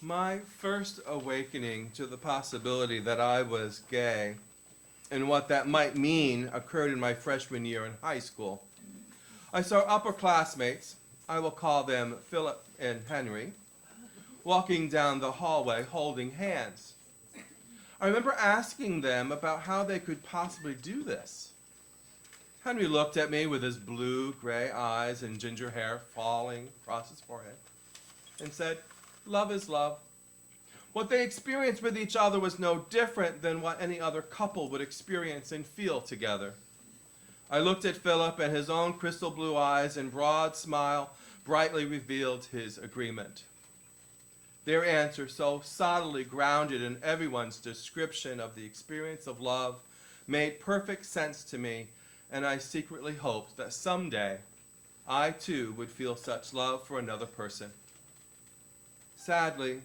My first awakening to the possibility that I was gay and what that might mean occurred in my freshman year in high school. I saw upperclassmates, I will call them Philip and Henry, walking down the hallway holding hands. I remember asking them about how they could possibly do this. Henry looked at me with his blue-gray eyes and ginger hair falling across his forehead and said, "Love is love." What they experienced with each other was no different than what any other couple would experience and feel together. I looked at Philip, and his own crystal blue eyes and broad smile brightly revealed his agreement. Their answer, so solidly grounded in everyone's description of the experience of love, made perfect sense to me, and I secretly hoped that someday I too would feel such love for another person. Sadly,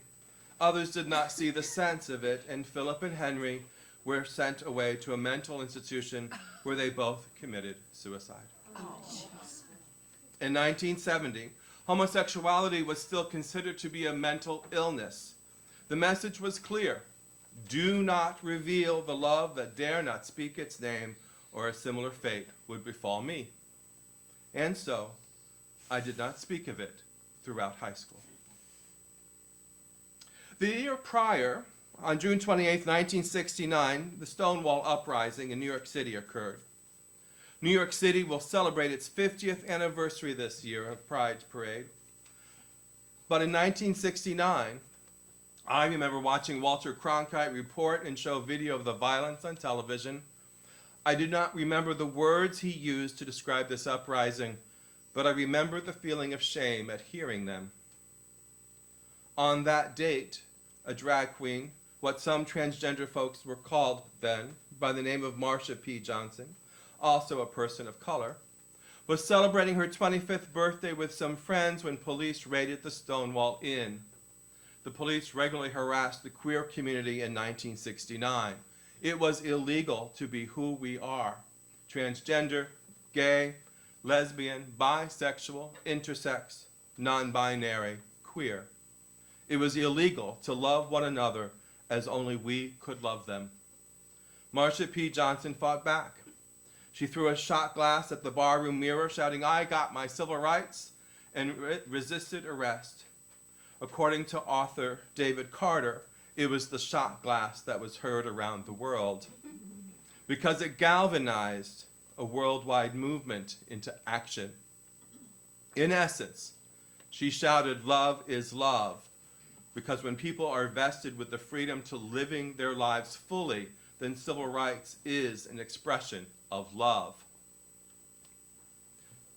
others did not see the sense of it, and Philip and Henry were sent away to a mental institution where they both committed suicide. In 1970, homosexuality was still considered to be a mental illness. The message was clear: do not reveal the love that dare not speak its name, or a similar fate would befall me. And so, I did not speak of it throughout high school. The year prior, on June 28, 1969, the Stonewall Uprising in New York City occurred. New York City will celebrate its 50th anniversary this year of Pride Parade. But in 1969, I remember watching Walter Cronkite report and show video of the violence on television. I do not remember the words he used to describe this uprising, but I remember the feeling of shame at hearing them. On that date, a drag queen, what some transgender folks were called then, by the name of Marsha P. Johnson, also a person of color, was celebrating her 25th birthday with some friends when police raided the Stonewall Inn. The police regularly harassed the queer community in 1969. It was illegal to be who we are: transgender, gay, lesbian, bisexual, intersex, non-binary, queer. It was illegal to love one another as only we could love them. Marsha P. Johnson fought back. She threw a shot glass at the barroom mirror, shouting, "I got my civil rights," and resisted arrest. According to author David Carter, it was the shot glass that was heard around the world, because it galvanized a worldwide movement into action. In essence, she shouted, "Love is love," because when people are vested with the freedom to living their lives fully, then civil rights is an expression of love.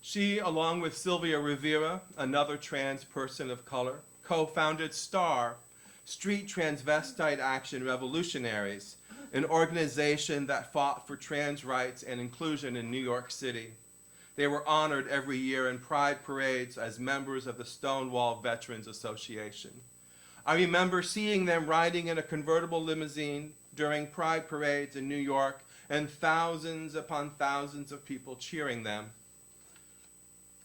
She, along with Sylvia Rivera, another trans person of color, co-founded STAR, Street Transvestite Action Revolutionaries, an organization that fought for trans rights and inclusion in New York City. They were honored every year in pride parades as members of the Stonewall Veterans Association. I remember seeing them riding in a convertible limousine during pride parades in New York, and thousands upon thousands of people cheering them.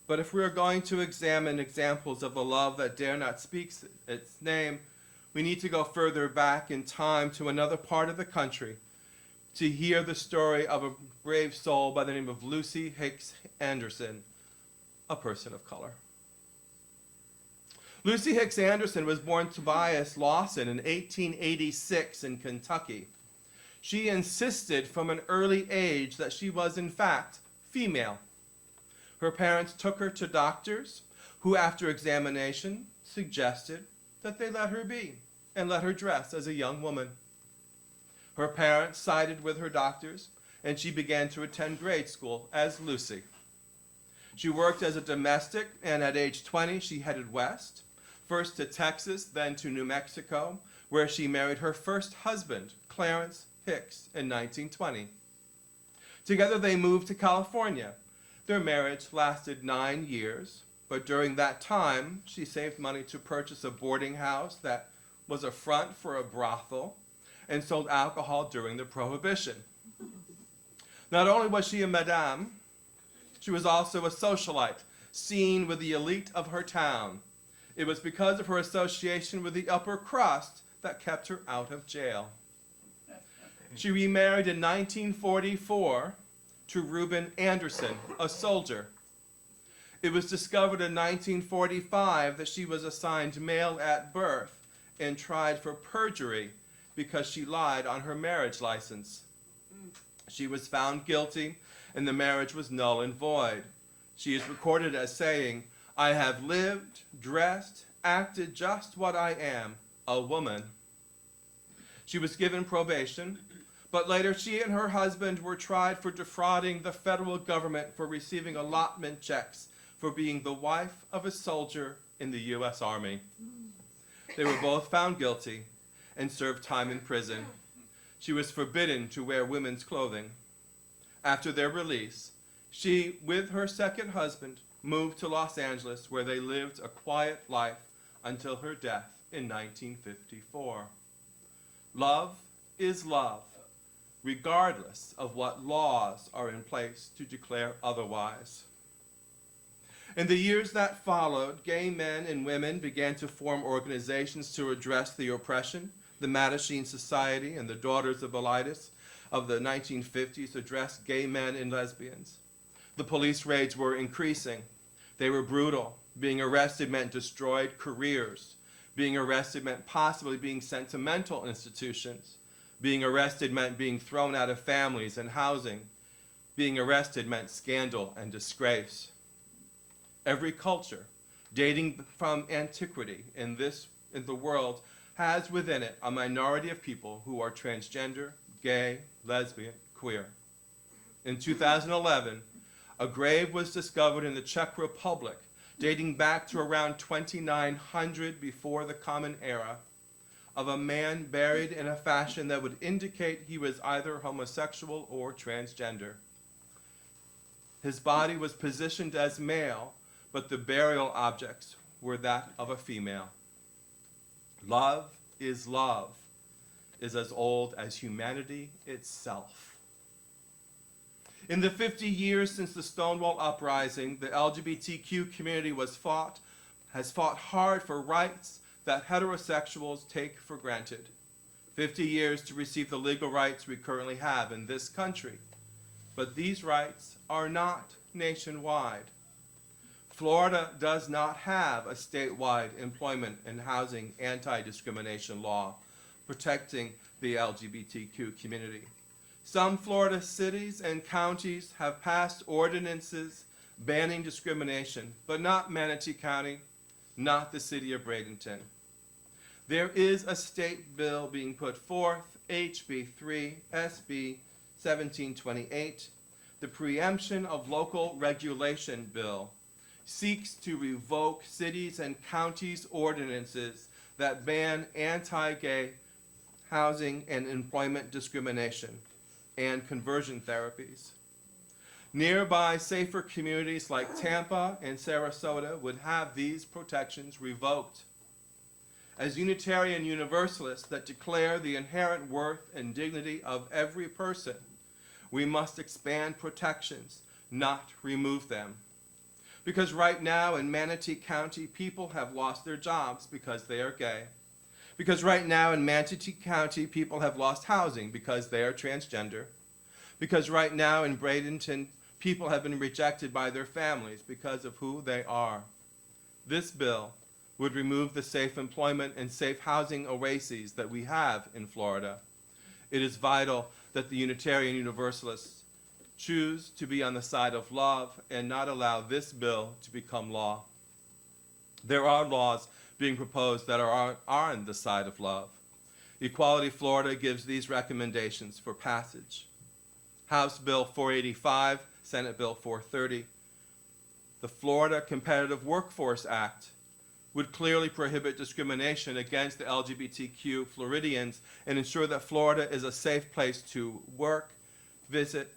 But if we are going to examine examples of a love that dare not speak its name, we need to go further back in time to another part of the country to hear the story of a brave soul by the name of Lucy Hicks Anderson, a person of color. Lucy Hicks Anderson was born Tobias Lawson in 1886 in Kentucky. She insisted from an early age that she was, in fact, female. Her parents took her to doctors who, after examination, suggested that they let her be and let her dress as a young woman. Her parents sided with her doctors, and she began to attend grade school as Lucy. She worked as a domestic, and at age 20, she headed west, first to Texas, then to New Mexico, where she married her first husband, Clarence Hicks, in 1920. Together they moved to California. Their marriage lasted 9 years, but during that time, she saved money to purchase a boarding house that was a front for a brothel and sold alcohol during the Prohibition. Not only was she a madame, she was also a socialite, seen with the elite of her town. It was because of her association with the upper crust that kept her out of jail. She remarried in 1944 to Reuben Anderson, a soldier. It was discovered in 1945 that she was assigned male at birth and tried for perjury because she lied on her marriage license. She was found guilty and the marriage was null and void. She is recorded as saying, "I have lived, dressed, acted just what I am, a woman." She was given probation, but later she and her husband were tried for defrauding the federal government for receiving allotment checks for being the wife of a soldier in the U.S. Army. They were both found guilty and served time in prison. She was forbidden to wear women's clothing. After their release, she, with her second husband, moved to Los Angeles, where they lived a quiet life until her death in 1954. Love is love, regardless of what laws are in place to declare otherwise. In the years that followed, gay men and women began to form organizations to address the oppression. The Mattachine Society and the Daughters of Elitis of the 1950s addressed gay men and lesbians. The police raids were increasing. They were brutal. Being arrested meant destroyed careers. Being arrested meant possibly being sent to mental institutions. Being arrested meant being thrown out of families and housing. Being arrested meant scandal and disgrace. Every culture, dating from antiquity in the world, has within it a minority of people who are transgender, gay, lesbian, queer. In 2011, a grave was discovered in the Czech Republic, dating back to around 2900 before the Common Era, of a man buried in a fashion that would indicate he was either homosexual or transgender. His body was positioned as male, but the burial objects were that of a female. Love is as old as humanity itself. In the 50 years since the Stonewall Uprising, the LGBTQ community has fought hard for rights that heterosexuals take for granted. 50 years to receive the legal rights we currently have in this country. But these rights are not nationwide. Florida does not have a statewide employment and housing anti-discrimination law protecting the LGBTQ community. Some Florida cities and counties have passed ordinances banning discrimination, but not Manatee County, not the city of Bradenton. There is a state bill being put forth, HB 3 SB 1728, the Preemption of Local Regulation Bill, seeks to revoke cities and counties' ordinances that ban anti-gay housing and employment discrimination and conversion therapies. Nearby safer communities like Tampa and Sarasota would have these protections revoked. As Unitarian Universalists that declare the inherent worth and dignity of every person, we must expand protections, not remove them. Because right now in Manatee County, people have lost their jobs because they are gay. Because right now in Manatee County, people have lost housing because they are transgender. Because right now in Bradenton, people have been rejected by their families because of who they are. This bill would remove the safe employment and safe housing oases that we have in Florida. It is vital that the Unitarian Universalists choose to be on the side of love and not allow this bill to become law. There are laws being proposed that are on the side of love. Equality Florida gives these recommendations for passage. House Bill 485, Senate Bill 430. The Florida Competitive Workforce Act would clearly prohibit discrimination against the LGBTQ Floridians and ensure that Florida is a safe place to work, visit,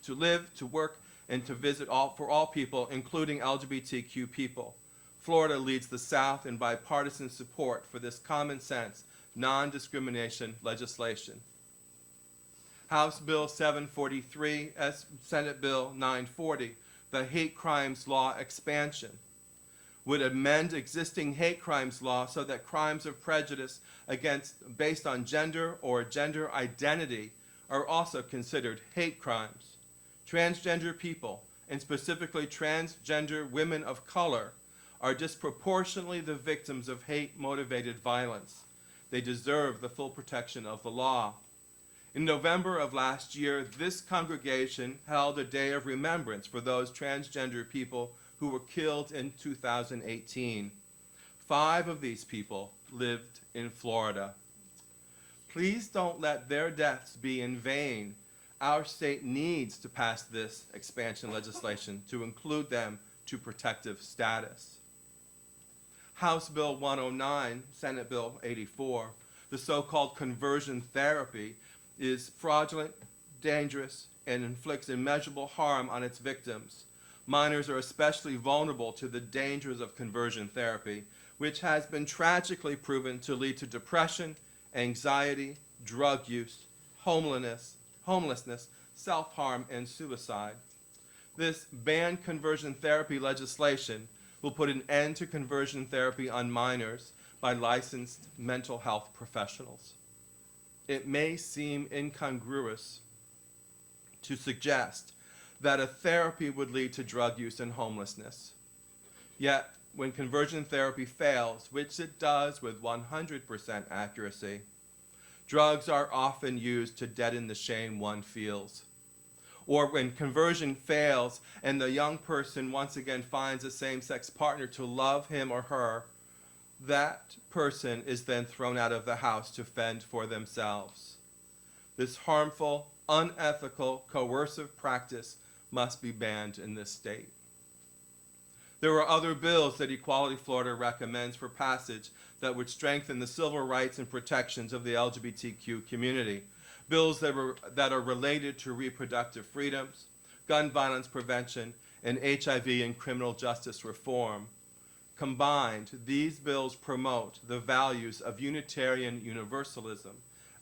to live, to work, and to visit for all people, including LGBTQ people. Florida leads the South in bipartisan support for this common sense, non-discrimination legislation. House Bill 743, Senate Bill 940, the hate crimes law expansion, would amend existing hate crimes law so that crimes of prejudice based on gender or gender identity are also considered hate crimes. Transgender people, and specifically transgender women of color, are disproportionately the victims of hate-motivated violence. They deserve the full protection of the law. In November of last year, this congregation held a day of remembrance for those transgender people who were killed in 2018. 5 of these people lived in Florida. Please don't let their deaths be in vain. Our state needs to pass this expansion legislation to include them to protective status. House Bill 109, Senate Bill 84, the so-called conversion therapy, is fraudulent, dangerous, and inflicts immeasurable harm on its victims. Minors are especially vulnerable to the dangers of conversion therapy, which has been tragically proven to lead to depression, anxiety, drug use, homelessness, self-harm, and suicide. This banned conversion therapy legislation will put an end to conversion therapy on minors by licensed mental health professionals. It may seem incongruous to suggest that a therapy would lead to drug use and homelessness. Yet, when conversion therapy fails, which it does with 100% accuracy, drugs are often used to deaden the shame one feels. Or when conversion fails and the young person once again finds a same-sex partner to love him or her, that person is then thrown out of the house to fend for themselves. This harmful, unethical, coercive practice must be banned in this state. There are other bills that Equality Florida recommends for passage that would strengthen the civil rights and protections of the LGBTQ community. Bills that are related to reproductive freedoms, gun violence prevention, and HIV and criminal justice reform. Combined, these bills promote the values of Unitarian Universalism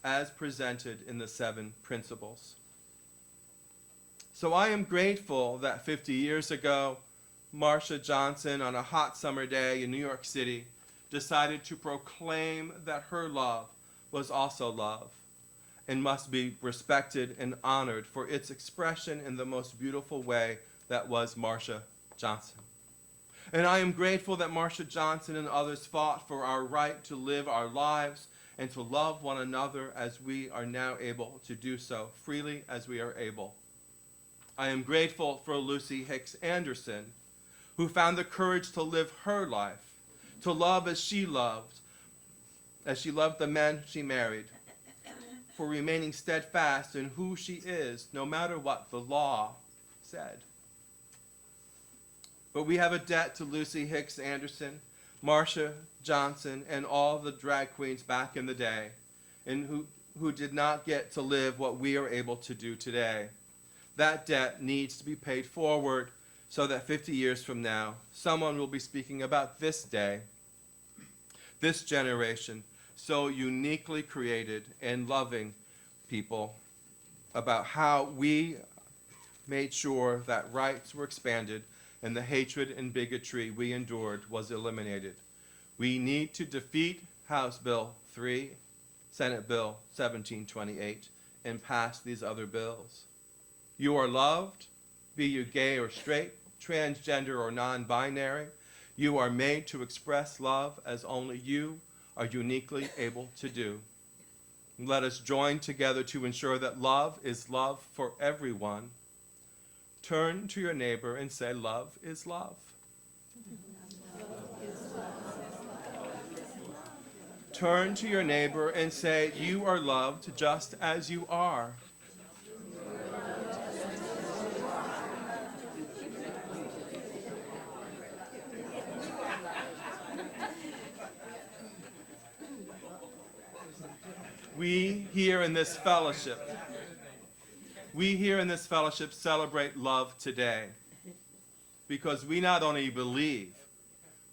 as presented in the 7 principles. So I am grateful that 50 years ago, Marsha Johnson, on a hot summer day in New York City, decided to proclaim that her love was also love and must be respected and honored for its expression in the most beautiful way that was Marsha Johnson. And I am grateful that Marsha Johnson and others fought for our right to live our lives and to love one another as we are now able to do so, freely as we are able. I am grateful for Lucy Hicks Anderson, who found the courage to live her life, to love as she loved the men she married, for remaining steadfast in who she is, no matter what the law said. But we have a debt to Lucy Hicks Anderson, Marsha Johnson, and all the drag queens back in the day, and who did not get to live what we are able to do today. That debt needs to be paid forward so that 50 years from now, someone will be speaking about this day, this generation, so uniquely created and loving people, about how we made sure that rights were expanded and the hatred and bigotry we endured was eliminated. We need to defeat House Bill 3, Senate Bill 1728, and pass these other bills. You are loved, be you gay or straight, transgender or non-binary. You are made to express love as only you are uniquely able to do. Let us join together to ensure that love is love for everyone. Turn to your neighbor and say, love is love. Turn to your neighbor and say, you are loved just as you are. We here in this fellowship celebrate love today because we not only believe,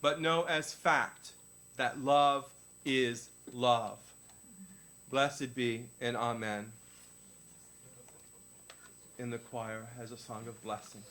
but know as fact that love is love. Blessed be and amen. And the choir has a song of blessing.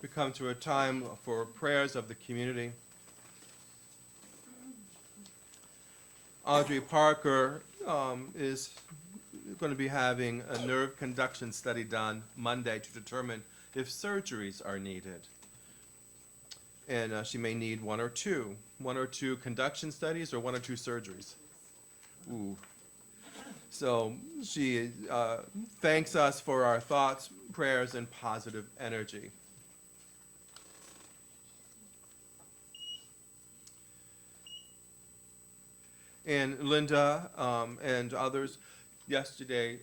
We come to a time for prayers of the community. Audrey Parker is going to be having a nerve conduction study done Monday to determine if surgeries are needed. And she may need one or two conduction studies or one or two surgeries. Ooh. So she thanks us for our thoughts, prayers, and positive energy. And Linda and others yesterday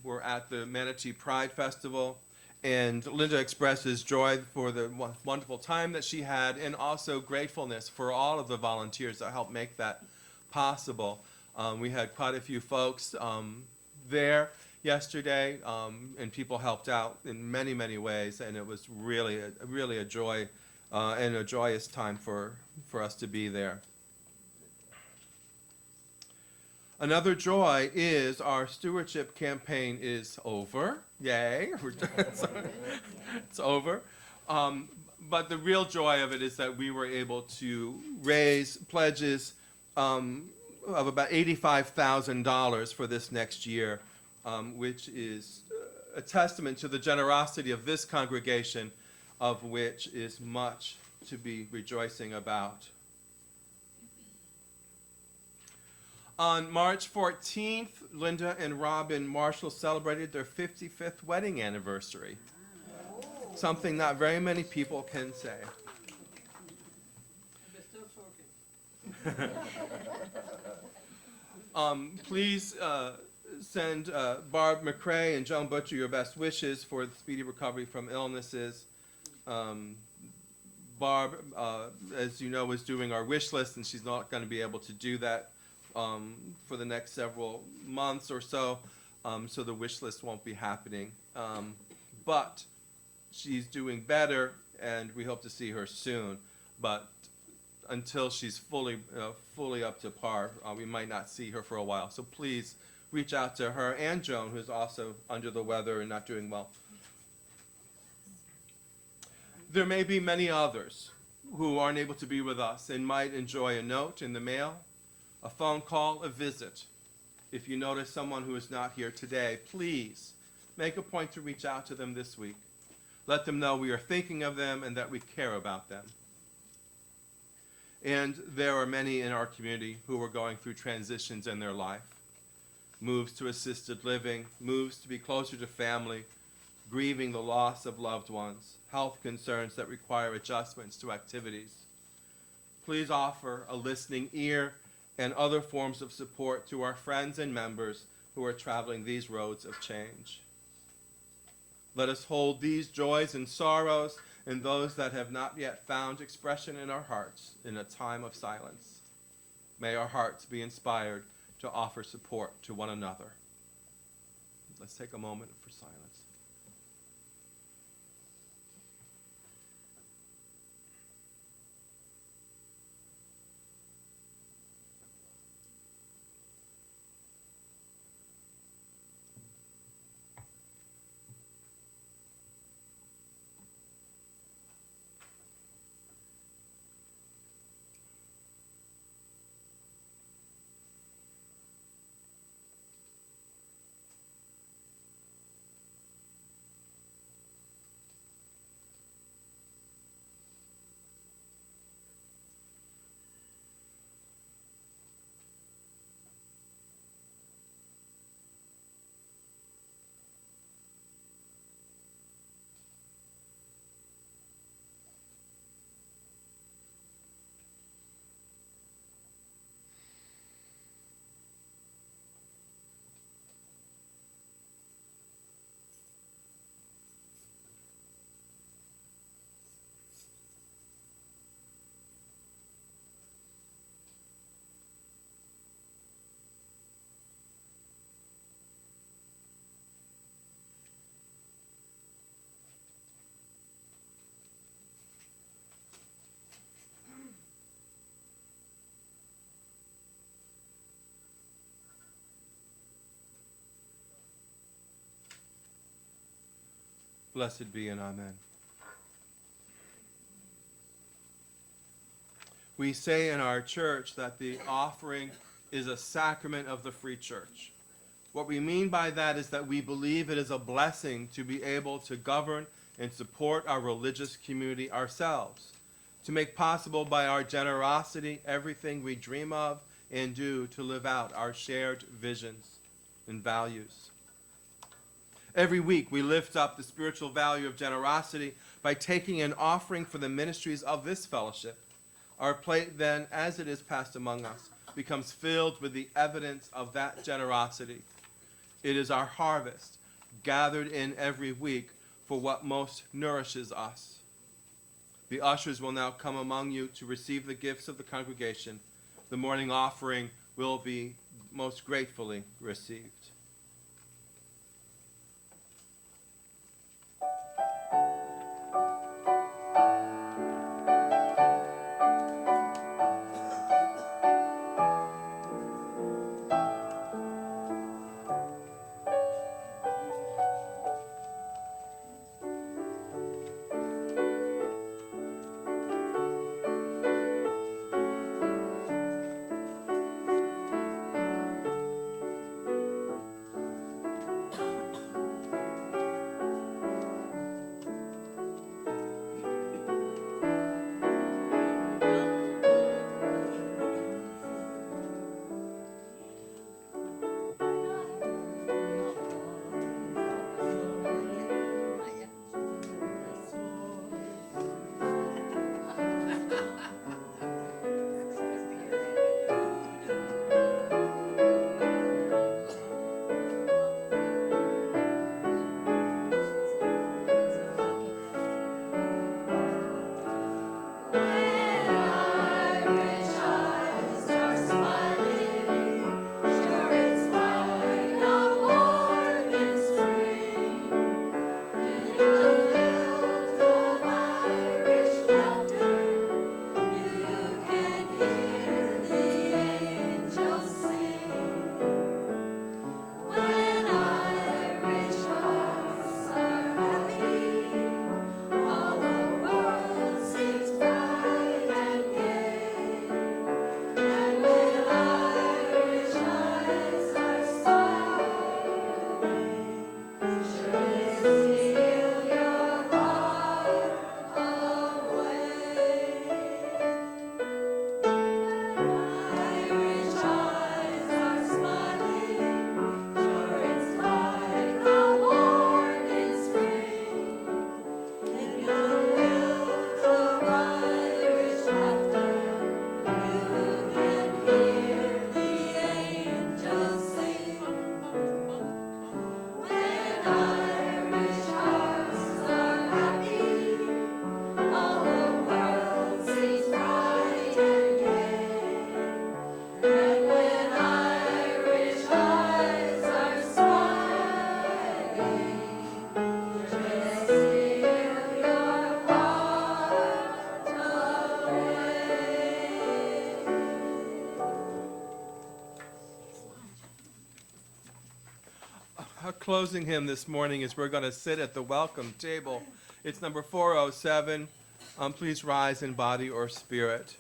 were at the Manatee Pride Festival, and Linda expresses joy for the wonderful time that she had, and also gratefulness for all of the volunteers that helped make that possible. We had quite a few folks there yesterday, and people helped out in many, many ways, and it was really a joy and a joyous time for us to be there. Another joy is our stewardship campaign is over. Yay. It's over. But the real joy of it is that we were able to raise pledges of about $85,000 for this next year, which is a testament to the generosity of this congregation, of which is much to be rejoicing about. On March 14th, Linda and Robin Marshall celebrated their 55th wedding anniversary. Something not very many people can say. Please send Barb McCrae and Joan Butcher your best wishes for the speedy recovery from illnesses. Barb, as you know, is doing our wish list, and she's not going to be able to do that for the next several months or so, so the wish list won't be happening. But she's doing better, and we hope to see her soon. But until she's fully up to par, we might not see her for a while. So please reach out to her and Joan, who's also under the weather and not doing well. There may be many others who aren't able to be with us and might enjoy a note in the mail, a phone call, a visit. If you notice someone who is not here today, please make a point to reach out to them this week. Let them know we are thinking of them and that we care about them. And there are many in our community who are going through transitions in their life. Moves to assisted living, moves to be closer to family, grieving the loss of loved ones, health concerns that require adjustments to activities. Please offer a listening ear and other forms of support to our friends and members who are traveling these roads of change. Let us hold these joys and sorrows and those that have not yet found expression in our hearts in a time of silence. May our hearts be inspired to offer support to one another. Let's take a moment for silence. Blessed be and amen. We say in our church that the offering is a sacrament of the free church. What we mean by that is that we believe it is a blessing to be able to govern and support our religious community ourselves, to make possible by our generosity everything we dream of and do to live out our shared visions and values. Every week we lift up the spiritual value of generosity by taking an offering for the ministries of this fellowship. Our plate then, as it is passed among us, becomes filled with the evidence of that generosity. It is our harvest, gathered in every week for what most nourishes us. The ushers will now come among you to receive the gifts of the congregation. The morning offering will be most gratefully received. Our closing hymn this morning is we're going to sit at the welcome table. It's number 407. Please rise in body or spirit.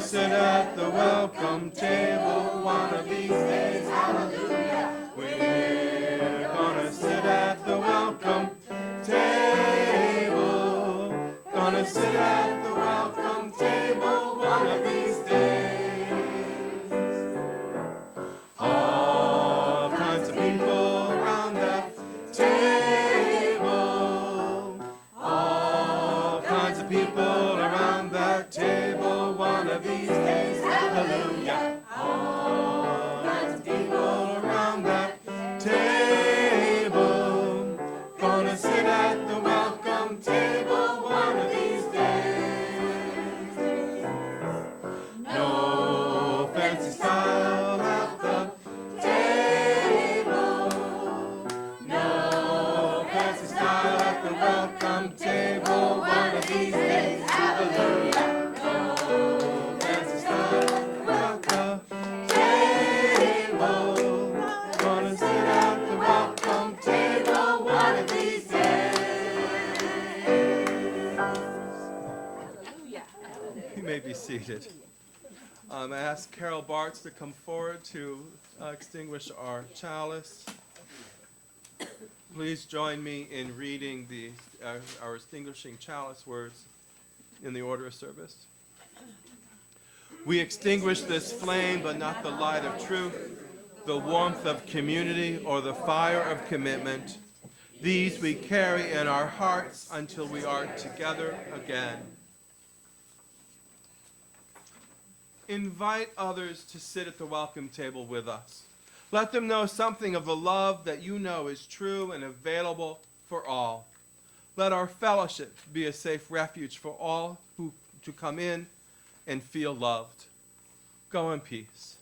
Sit at the welcome table one of these days, hallelujah. We're gonna sit at the welcome table, gonna sit at the welcome table one of these days. All kinds of people around that table, all kinds of people around that table one of these days, hallelujah. All kinds of people around that table, gonna sit at the welcome table one of these days. You may be seated. I ask Carol Bartz to come forward to extinguish our chalice. Please join me in reading our extinguishing chalice words in the order of service. We extinguish this flame, but not the light of truth, the warmth of community, or the fire of commitment. These we carry in our hearts until we are together again. Invite others to sit at the welcome table with us. Let them know something of the love that you know is true and available for all. Let our fellowship be a safe refuge for all who to come in and feel loved. Go in peace.